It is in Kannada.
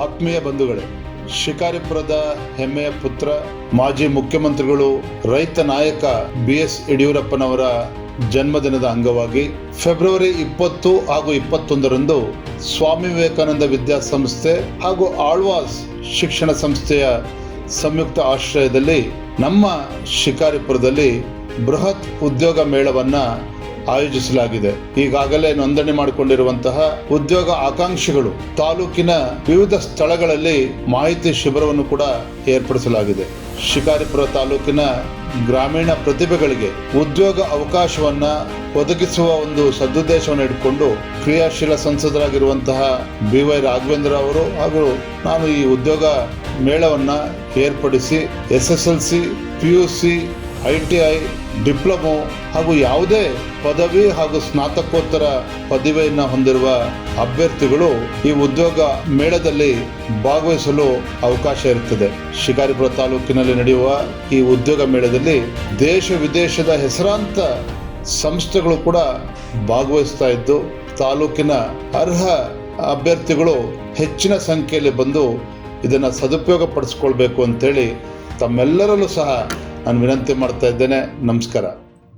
ಆತ್ಮೀಯ ಬಂಧುಗಳೇ, ಶಿಕಾರಿಪುರದ ಹೆಮ್ಮೆಯ ಪುತ್ರ, ಮಾಜಿ ಮುಖ್ಯಮಂತ್ರಿಗಳು, ರೈತ ನಾಯಕ BS ಯಡಿಯೂರಪ್ಪನವರ ಜನ್ಮದಿನದ ಅಂಗವಾಗಿ ಫೆಬ್ರವರಿ 20 ಹಾಗೂ 21ರಂದು ಸ್ವಾಮಿ ವಿವೇಕಾನಂದ ವಿದ್ಯಾಸಂಸ್ಥೆ ಹಾಗೂ ಆಳ್ವಾಸ್ ಶಿಕ್ಷಣ ಸಂಸ್ಥೆಯ ಸಂಯುಕ್ತ ಆಶ್ರಯದಲ್ಲಿ ನಮ್ಮ ಶಿಕಾರಿಪುರದಲ್ಲಿ ಬೃಹತ್ ಉದ್ಯೋಗ ಮೇಳವನ್ನ ಆಯೋಜಿಸಲಾಗಿದೆ. ಈಗಾಗಲೇ ನೋಂದಣಿ ಮಾಡಿಕೊಂಡಿರುವಂತಹ ಉದ್ಯೋಗ ಆಕಾಂಕ್ಷಿಗಳು ತಾಲೂಕಿನ ವಿವಿಧ ಸ್ಥಳಗಳಲ್ಲಿ ಮಾಹಿತಿ ಶಿಬಿರವನ್ನು ಕೂಡ ಏರ್ಪಡಿಸಲಾಗಿದೆ. ಶಿಕಾರಿಪುರ ತಾಲೂಕಿನ ಗ್ರಾಮೀಣ ಪ್ರತಿಭೆಗಳಿಗೆ ಉದ್ಯೋಗ ಅವಕಾಶವನ್ನ ಒದಗಿಸುವ ಒಂದು ಸದುದ್ದೇಶವನ್ನು ಇಟ್ಕೊಂಡು ಕ್ರಿಯಾಶೀಲ ಸಂಸದರಾಗಿರುವಂತಹ BY ರಾಘವೇಂದ್ರ ಅವರು ಹಾಗೂ ನಾನು ಈ ಉದ್ಯೋಗ ಮೇಳವನ್ನ ಏರ್ಪಡಿಸಿ SSLC, PUC, ITI, ಡಿಪ್ಲೊಮೊ ಹಾಗೂ ಯಾವುದೇ ಪದವಿ ಹಾಗೂ ಸ್ನಾತಕೋತ್ತರ ಪದವಿಯನ್ನು ಹೊಂದಿರುವ ಅಭ್ಯರ್ಥಿಗಳು ಈ ಉದ್ಯೋಗ ಮೇಳದಲ್ಲಿ ಭಾಗವಹಿಸಲು ಅವಕಾಶ ಇರುತ್ತದೆ. ಶಿಕಾರಿಪುರ ತಾಲೂಕಿನಲ್ಲಿ ನಡೆಯುವ ಈ ಉದ್ಯೋಗ ಮೇಳದಲ್ಲಿ ದೇಶ ವಿದೇಶದ ಹೆಸರಾಂತ ಸಂಸ್ಥೆಗಳು ಕೂಡ ಭಾಗವಹಿಸ್ತಾ ಇದ್ದು, ತಾಲೂಕಿನ ಅರ್ಹ ಅಭ್ಯರ್ಥಿಗಳು ಹೆಚ್ಚಿನ ಸಂಖ್ಯೆಯಲ್ಲಿ ಬಂದು ಇದನ್ನು ಸದುಪಯೋಗ ಪಡಿಸ್ಕೊಳ್ಬೇಕು ಅಂತೇಳಿ ತಮ್ಮೆಲ್ಲರಲ್ಲೂ ಸಹ ನಾನು ವಿನಂತಿ ಮಾಡ್ತಾ ಇದ್ದೇನೆ. ನಮಸ್ಕಾರ.